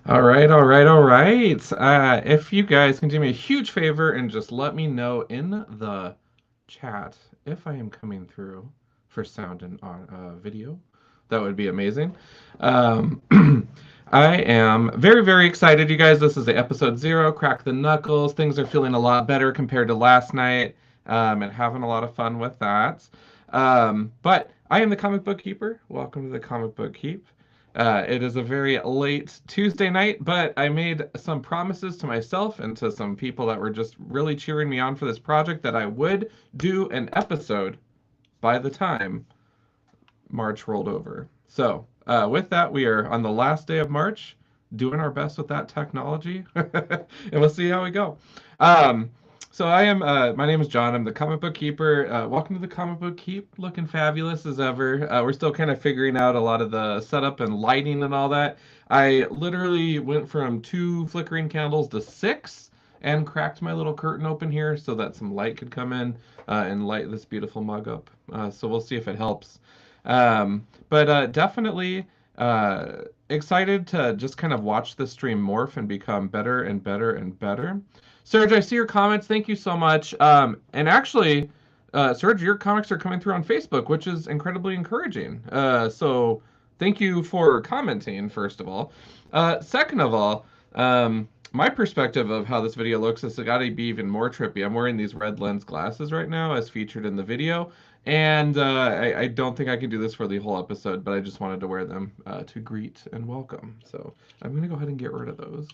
All right, all right, all right. If you guys can do me a huge favor and just let me know in the chat if I am coming through for sound and video, that would be amazing. Um, I am very, very excited, you guys. This is the episode 0, Crack the Knuckles. Things are feeling a lot better compared to last night, and having a lot of fun with that. But I am the Comic Book Keeper. Welcome to the Comic Book Keep. It is a very late Tuesday night, but I made some promises to myself and to some people that were just really cheering me on for this project that I would do an episode by the time March rolled over. So with that, we are on the last day of March, doing our best with that technology, and we'll see how we go. Um, so my name is John. I'm the comic book keeper. Welcome to the comic book keep, looking fabulous as ever. We're still kind of figuring out a lot of the setup and lighting and all that. I literally went from 2 flickering candles to 6 and cracked my little curtain open here so that some light could come in and light this beautiful mug up. So we'll see if it helps. But definitely excited to just kind of watch the stream morph and become better and better and better. Serge, I see your comments. Thank you so much. And actually, Serge, your comics are coming through on Facebook, which is incredibly encouraging. So thank you for commenting, first of all. Second of all, my perspective of how this video looks is it got to be even more trippy. I'm wearing these red lens glasses right now, as featured in the video. And I don't think I can do this for the whole episode, but I just wanted to wear them to greet and welcome. So I'm going to go ahead and get rid of those.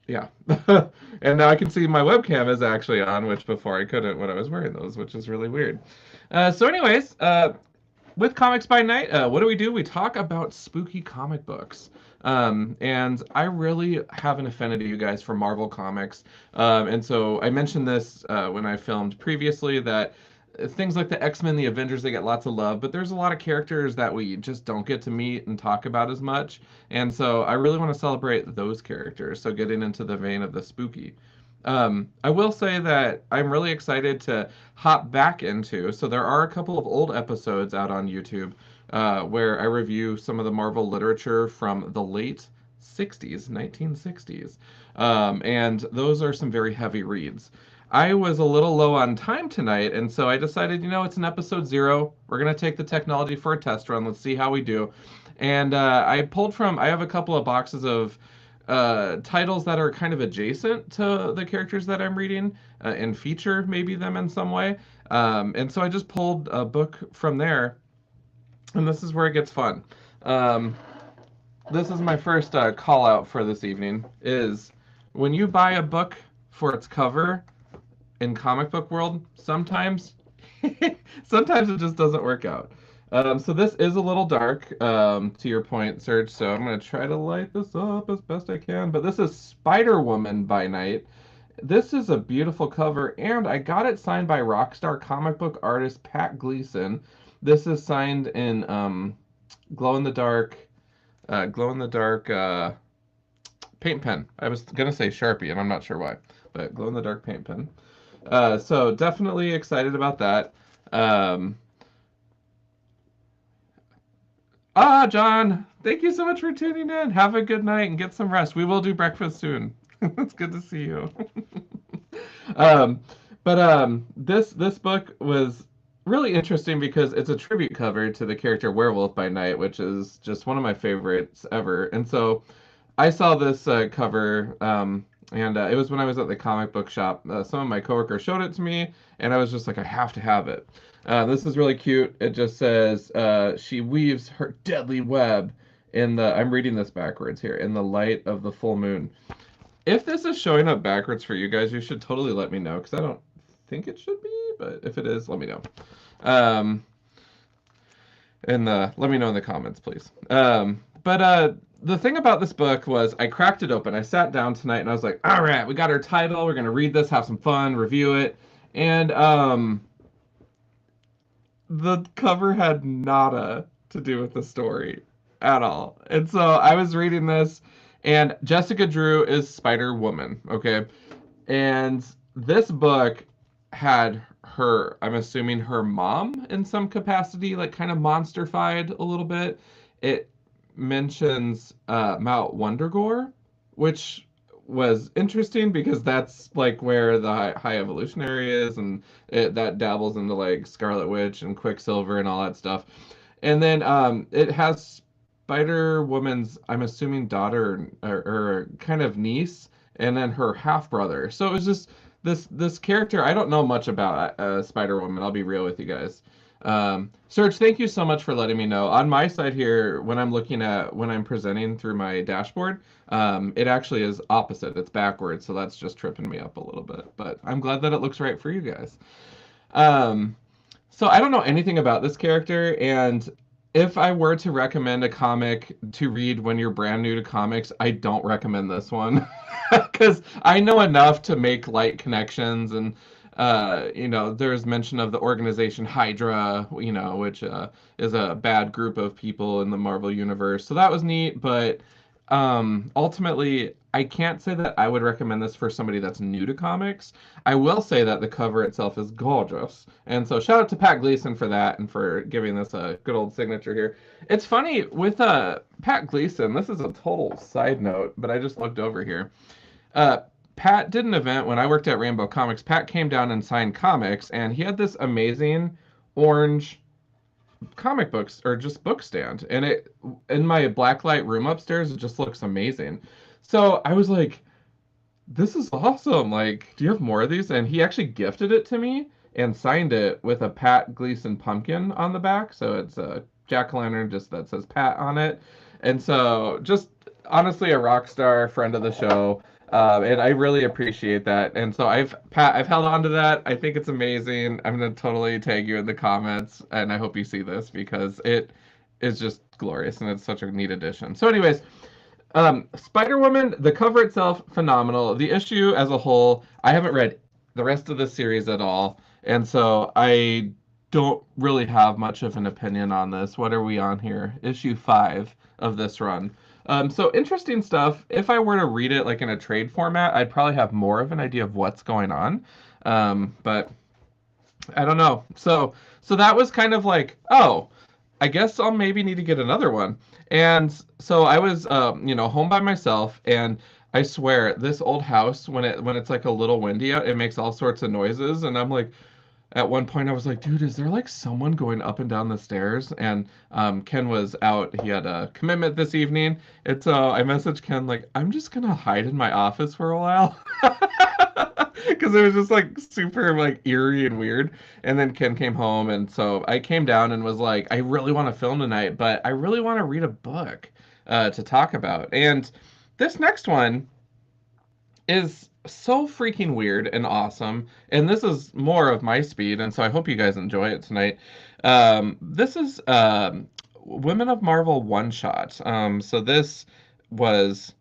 Yeah. And now I can see my webcam is actually on, which before I couldn't when I was wearing those, which is really weird. So anyways, with Comics by Night, what do? We talk about spooky comic books. And I really have an affinity, you guys, for Marvel Comics. And so I mentioned this when I filmed previously that things like the X-Men, the Avengers, they get lots of love, but there's a lot of characters that we just don't get to meet and talk about as much. And so I really want to celebrate those characters. So getting into the vein of the spooky. I will say that I'm really excited to hop back into. So there are a couple of old episodes out on YouTube where I review some of the Marvel literature from the late 60s, 1960s. And those are some very heavy reads. I was a little low on time tonight, and so I decided, it's an episode 0. We're going to take the technology for a test run. Let's see how we do. And I have a couple of boxes of titles that are kind of adjacent to the characters that I'm reading and feature maybe them in some way. And so I just pulled a book from there, and this is where it gets fun. Um, this is my first call out for this evening, is when you buy a book for its cover in comic book world, sometimes sometimes it just doesn't work out. So this is a little dark, to your point, Serge. So I'm gonna try to light this up as best I can. But this is Spider-Woman by Night. This is a beautiful cover, and I got it signed by rockstar comic book artist Pat Gleason. This is signed in glow in the dark, paint pen. I was gonna say Sharpie, and I'm not sure why, but glow in the dark paint pen. So definitely excited about that. Um, John, thank you so much for tuning in. Have a good night and get some rest. We will do breakfast soon. It's good to see you. um, but this book was really interesting because it's a tribute cover to the character Werewolf by Night, which is just one of my favorites ever. And so I saw this cover, and it was when I was at the comic book shop. Some of my coworkers showed it to me, and I was just like, I have to have it. This is really cute. It just says, she weaves her deadly web I'm reading this backwards here, in the light of the full moon. If this is showing up backwards for you guys, you should totally let me know, because I don't think it should be, but if it is, let me know. Um, and let me know in the comments, please. But the thing about this book was I cracked it open. I sat down tonight and I was like, all right, we got our title. We're going to read this, have some fun, review it. And the cover had nada to do with the story at all. And so I was reading this, and Jessica Drew is Spider-Woman, okay? And this book had her, I'm assuming her mom in some capacity, like kind of monsterfied a little bit. It mentions Mount Wondergore, which was interesting because that's like where the high evolutionary is, and that dabbles into like Scarlet Witch and Quicksilver and all that stuff. And then it has Spider Woman's, I'm assuming, daughter or kind of niece, and then her half brother. So it was just this character. I don't know much about Spider Woman. I'll be real with you guys. Serge, thank you so much for letting me know. On my side here, when I'm presenting through my dashboard, it actually is opposite. It's backwards, so that's just tripping me up a little bit. But I'm glad that it looks right for you guys. So I don't know anything about this character, and If I were to recommend a comic to read when you're brand new to comics, I don't recommend this one because I know enough to make light connections and there's mention of the organization Hydra, which is a bad group of people in the Marvel universe. So that was neat, but ultimately, I can't say that I would recommend this for somebody that's new to comics. I will say that the cover itself is gorgeous. And so shout out to Pat Gleason for that and for giving this a good old signature here. It's funny with Pat Gleason, this is a total side note, but I just looked over here. Uh, Pat did an event when I worked at Rainbow Comics. Pat came down and signed comics, and he had this amazing orange comic books or just book stand, and it in my blacklight room upstairs, it just looks amazing. So I was like, this is awesome. Like, do you have more of these? And he actually gifted it to me and signed it with a Pat Gleason pumpkin on the back. So it's a jack-o'-lantern just that says Pat on it. And so just honestly a rock star friend of the show. And I really appreciate that. And so I've held on to that. I think it's amazing. I'm gonna totally tag you in the comments, and I hope you see this because it is just glorious and it's such a neat addition. So, anyways, Spider-Woman, the cover itself, phenomenal. The issue as a whole, I haven't read the rest of the series at all, and so I don't really have much of an opinion on this. What are we on here? Issue 5 of this run. So interesting stuff. If I were to read it like in a trade format, I'd probably have more of an idea of what's going on. But I don't know. So that was kind of like, oh, I guess I'll maybe need to get another one. And so I was, home by myself, and I swear this old house, when it's like a little windy out, it makes all sorts of noises, and I'm like, at one point I was like, dude, is there like someone going up and down the stairs? And Ken was out. He had a commitment this evening. And so I messaged Ken like, I'm just gonna hide in my office for a while. Because it was just like super like eerie and weird. And then Ken came home, and so I came down and was like, I really want to film tonight, but I really want to read a book to talk about. And this next one is so freaking weird and awesome. And this is more of my speed, and so I hope you guys enjoy it tonight. This is Women of Marvel one shot. So this was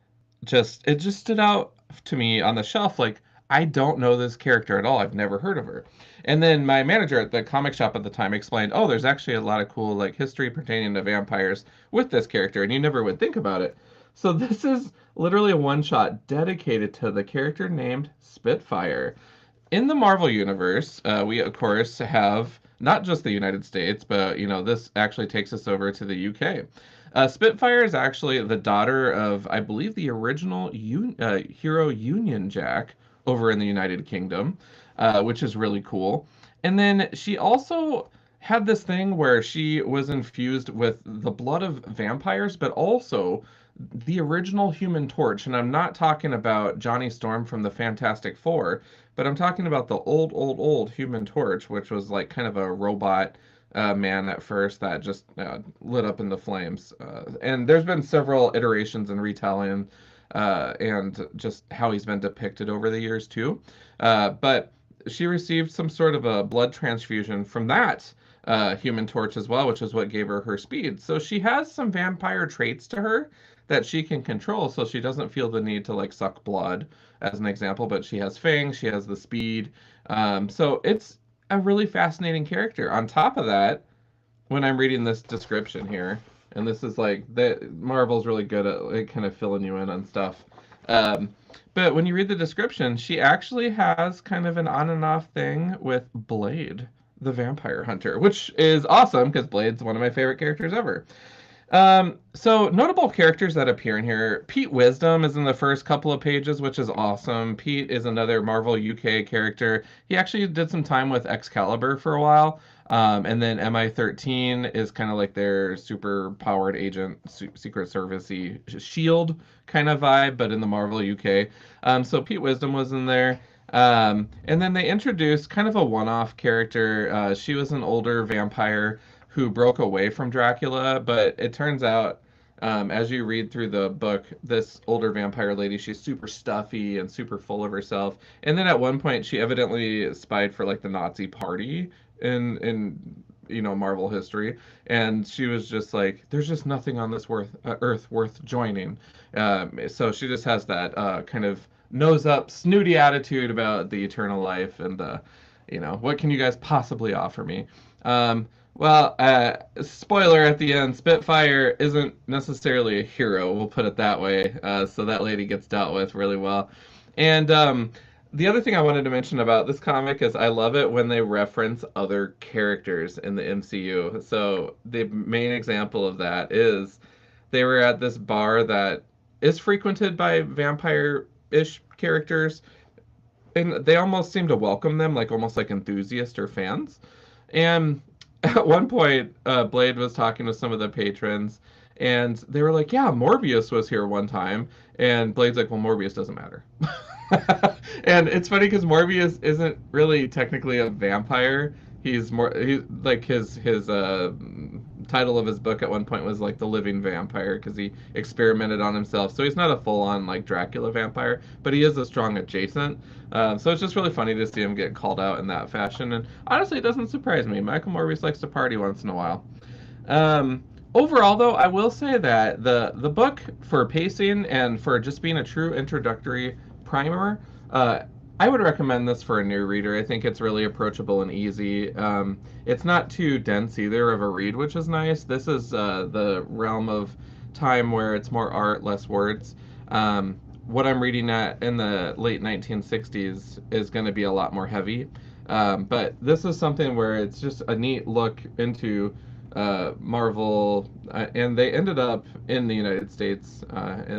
it just stood out to me on the shelf. Like, I don't know this character at all. I've never heard of her. And then my manager at the comic shop at the time explained, oh, there's actually a lot of cool like history pertaining to vampires with this character, and you never would think about it. So this is literally a one shot dedicated to the character named Spitfire. In the Marvel universe, we of course have not just the United States, but this actually takes us over to the UK. Spitfire is actually the daughter of, I believe, the original hero Union Jack over in the United Kingdom, which is really cool. And then she also had this thing where she was infused with the blood of vampires, but also the original Human Torch. And I'm not talking about Johnny Storm from the Fantastic Four, but I'm talking about the old Human Torch, which was like kind of a robot man at first that just lit up in the flames. And there's been several iterations and retelling, and just how he's been depicted over the years too. But she received some sort of a blood transfusion from that Human Torch as well, which is what gave her her speed. So she has some vampire traits to her that she can control, so she doesn't feel the need to like suck blood, as an example. But she has fangs, she has the speed. So it's a really fascinating character. On top of that, when I'm reading this description here, and this is like the Marvel's really good at like, kind of filling you in on stuff. Um, but when you read the description, she actually has kind of an on and off thing with Blade, the vampire hunter, which is awesome because Blade's one of my favorite characters ever. So notable characters that appear in here. Pete Wisdom is in the first couple of pages, which is awesome. Pete is another Marvel UK character. He actually did some time with Excalibur for a while. And then MI13 is kind of like their super powered agent, Secret Servicey Shield kind of vibe, but in the Marvel UK. So Pete Wisdom was in there. And then they introduced kind of a one-off character. She was an older vampire who broke away from Dracula, but it turns out, as you read through the book, this older vampire lady, she's super stuffy and super full of herself. And then at one point, she evidently spied for like the Nazi party in Marvel history, and she was just like, "There's just nothing on this Earth worth joining." So she just has that kind of nose up, snooty attitude about the eternal life, and what can you guys possibly offer me? Um, Spoiler at the end, Spitfire isn't necessarily a hero, we'll put it that way. So that lady gets dealt with really well. And the other thing I wanted to mention about this comic is I love it when they reference other characters in the MCU. So the main example of that is they were at this bar that is frequented by vampire-ish characters, and they almost seem to welcome them, like almost like enthusiasts or fans. And at one point, Blade was talking with some of the patrons, and they were like, "Yeah, Morbius was here one time." And Blade's like, "Well, Morbius doesn't matter." And it's funny because Morbius isn't really technically a vampire. He's like his title of his book at one point was like the living vampire because he experimented on himself. So he's not a full on like Dracula vampire, but he is a strong adjacent. So it's just really funny to see him get called out in that fashion. And honestly, it doesn't surprise me. Michael Morbius likes to party once in a while. Overall, though, I will say that the book for pacing and for just being a true introductory primer, I would recommend this for a new reader. I think it's really approachable and easy. It's not too dense either of a read, which is nice. This is the realm of time where it's more art, less words. What I'm reading at in the late 1960s is going to be a lot more heavy. But this is something where it's just a neat look into Marvel, and they ended up in the United States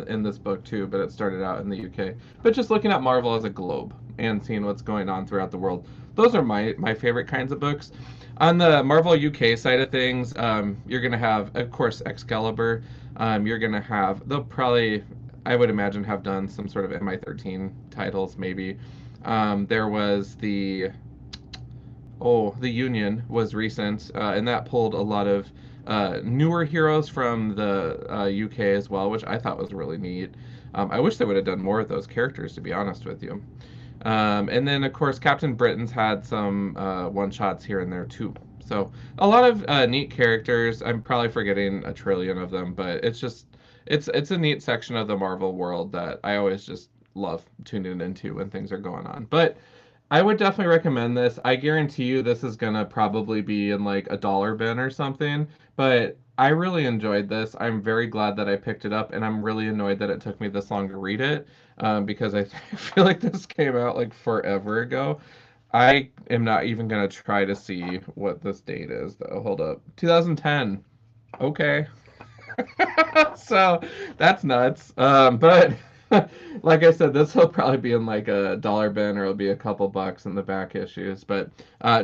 in this book too, but it started out in the UK. But just looking at Marvel as a globe and seeing what's going on throughout the world, those are my favorite kinds of books. On the Marvel UK side of things, you're gonna have, of course, Excalibur. You're gonna have, they'll probably, I would imagine, have done some sort of MI13 titles, maybe. There was the Union was recent, and that pulled a lot of newer heroes from the UK as well, which I thought was really neat. I wish they would have done more of those characters, to be honest with you. And then, of course, Captain Britain's had some one-shots here and there, too. So a lot of neat characters. I'm probably forgetting a trillion of them, but it's a neat section of the Marvel world that I always just love tuning into when things are going on. But I would definitely recommend this. I guarantee you this is gonna probably be in like a dollar bin or something. But I really enjoyed this. I'm very glad that I picked it up, and I'm really annoyed that it took me this long to read it because I feel like this came out like forever ago. I am not even gonna try to see what this date is though. Hold up, 2010. Okay. So that's nuts. But like I said, this will probably be in like a dollar bin or it'll be a couple bucks in the back issues. But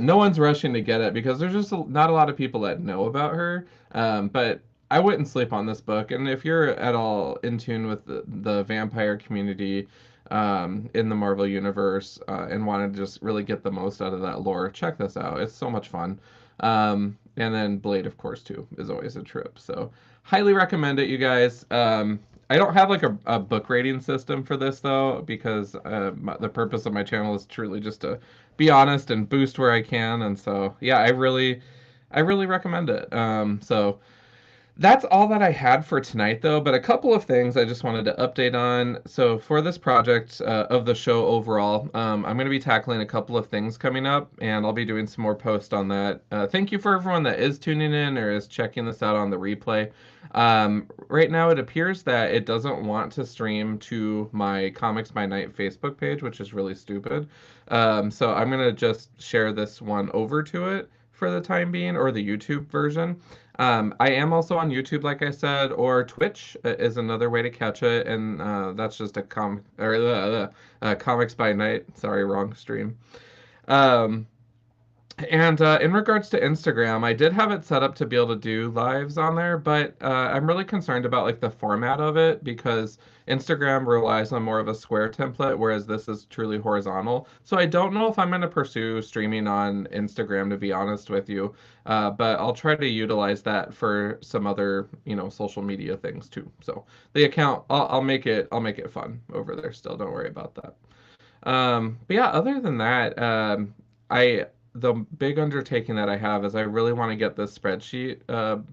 no one's rushing to get it because there's just not a lot of people that know about her. But I wouldn't sleep on this book. And if you're at all in tune with the vampire community in the Marvel universe and want to just really get the most out of that lore, check this out. It's so much fun. And then Blade, of course, too, is always a trip. So highly recommend it, you guys. I don't have like a book rating system for this though, because the purpose of my channel is truly just to be honest and boost where I can. And so, yeah, I really recommend it. So that's all that I had for tonight, though, but a couple of things I just wanted to update on. So, for this project of the show overall, I'm going to be tackling a couple of things coming up, and I'll be doing some more posts on that. Thank you for everyone that is tuning in or is checking this out on the replay. Right now, it appears that it doesn't want to stream to my Comics by Night Facebook page, which is really stupid. So, I'm going to just share this one over to it for the time being, or the YouTube version. I am also on YouTube, like I said, or Twitch is another way to catch it, and that's just a Comics by Night. Sorry, wrong stream. Um, and in regards to Instagram, I did have it set up to be able to do lives on there, but I'm really concerned about like the format of it because Instagram relies on more of a square template, whereas this is truly horizontal. So I don't know if I'm going to pursue streaming on Instagram, to be honest with you, but I'll try to utilize that for some other, social media things too. So the account, I'll make it fun over there still. Don't worry about that. But yeah, other than that, I the big undertaking that I have is I really want to get this spreadsheet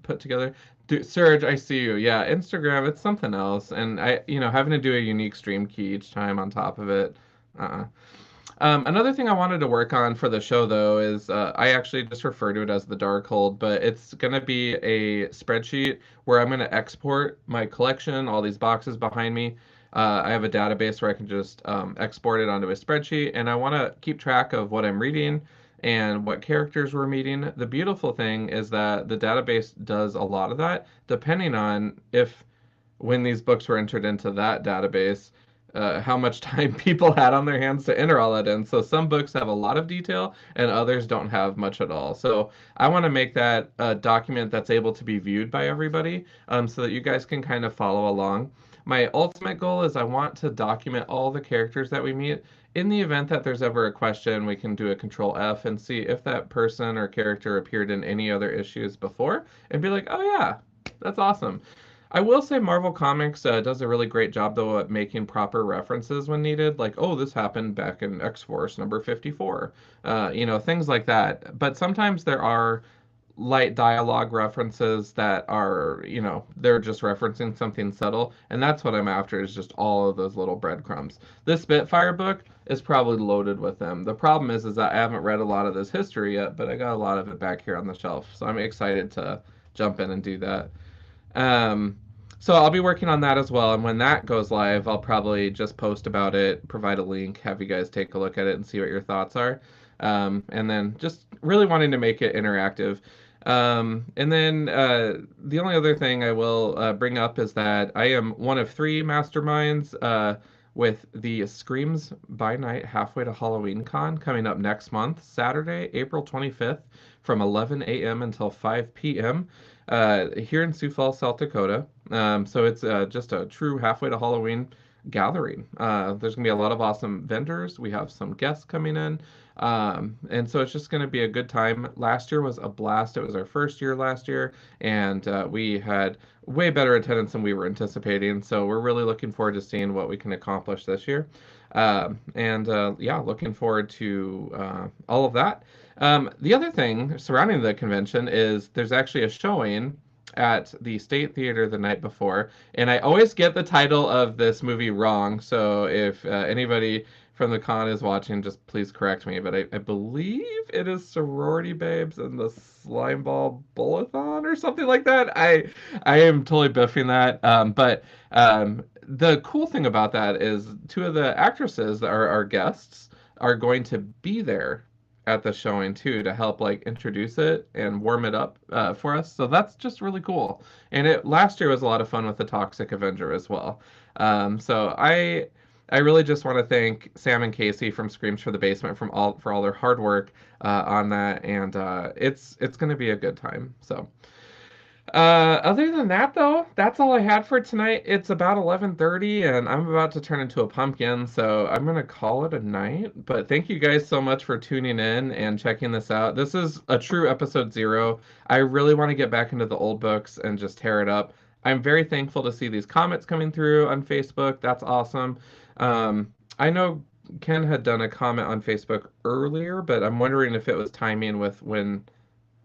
put together. Serge, I see you. Yeah, Instagram, it's something else, and having to do a unique stream key each time on top of it. Uh-uh. Another thing I wanted to work on for the show, though, is I actually just refer to it as the Darkhold, but it's going to be a spreadsheet where I'm going to export my collection, all these boxes behind me. I have a database where I can just export it onto a spreadsheet, and I want to keep track of what I'm reading and what characters we're meeting. The beautiful thing is that the database does a lot of that, depending on if when these books were entered into that database, how much time people had on their hands to enter all that in. So some books have a lot of detail and others don't have much at all. So I want to make that a document that's able to be viewed by everybody so that you guys can kind of follow along. My ultimate goal is I want to document all the characters that we meet. In the event that there's ever a question, we can do a control F and see if that person or character appeared in any other issues before and be like, oh yeah, that's awesome. I will say Marvel Comics does a really great job though at making proper references when needed, like, oh, this happened back in X-Force number 54, things like that. But sometimes there are light dialogue references that are, they're just referencing something subtle, and that's what I'm after is just all of those little breadcrumbs. This Spitfire book is probably loaded with them. The problem is that I haven't read a lot of this history yet, but I got a lot of it back here on the shelf, so I'm excited to jump in and do that. Um, so I'll be working on that as well, and when that goes live, I'll probably just post about it, provide a link, have you guys take a look at it and see what your thoughts are. And then just really wanting to make it interactive. And then the only other thing I will bring up is that I am one of three masterminds with the Screams by Night Halfway to Halloween Con coming up next month, Saturday, April 25th, from 11 a.m. until 5 p.m. Here in Sioux Falls, South Dakota. So it's just a true halfway to Halloween gathering. There's going to be a lot of awesome vendors. We have some guests coming in. And so it's just going to be a good time. Last year was a blast. It was our first year last year, and we had way better attendance than we were anticipating. So we're really looking forward to seeing what we can accomplish this year. Yeah, looking forward to all of that. The other thing surrounding the convention is there's actually a showing at the State Theater the night before, and I always get the title of this movie wrong. So if anybody from the con is watching, just please correct me. But I believe it is Sorority Babes and the Slimeball Bullathon or something like that. I am totally biffing that. But the cool thing about that is two of the actresses that are our guests are going to be there at the showing too to help like introduce it and warm it up for us. So that's just really cool. And it last year was a lot of fun with the Toxic Avenger as well. So I really just want to thank Sam and Casey from Screams for the Basement for all their hard work on that, and it's going to be a good time. So. Other than that, though, that's all I had for tonight. It's about 11:30, and I'm about to turn into a pumpkin, so I'm gonna call it a night. But thank you guys so much for tuning in and checking this out. This is a true episode zero. I really want to get back into the old books and just tear it up. I'm very thankful to see these comments coming through on Facebook. That's awesome. I know Ken had done a comment on Facebook earlier, but I'm wondering if it was timing with when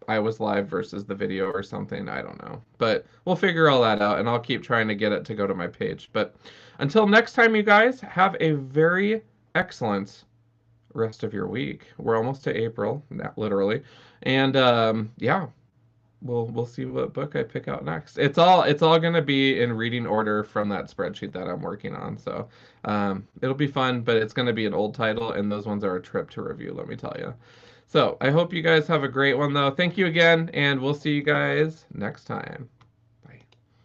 I was live versus the video or something. I don't know. But we'll figure all that out, and I'll keep trying to get it to go to my page. But until next time, you guys, have a very excellent rest of your week. We're almost to April, literally. And yeah, we'll see what book I pick out next. It's all gonna be in reading order from that spreadsheet that I'm working on. So it'll be fun, but it's gonna be an old title, and those ones are a trip to review, let me tell you. So I hope you guys have a great one, though. Thank you again, and we'll see you guys next time.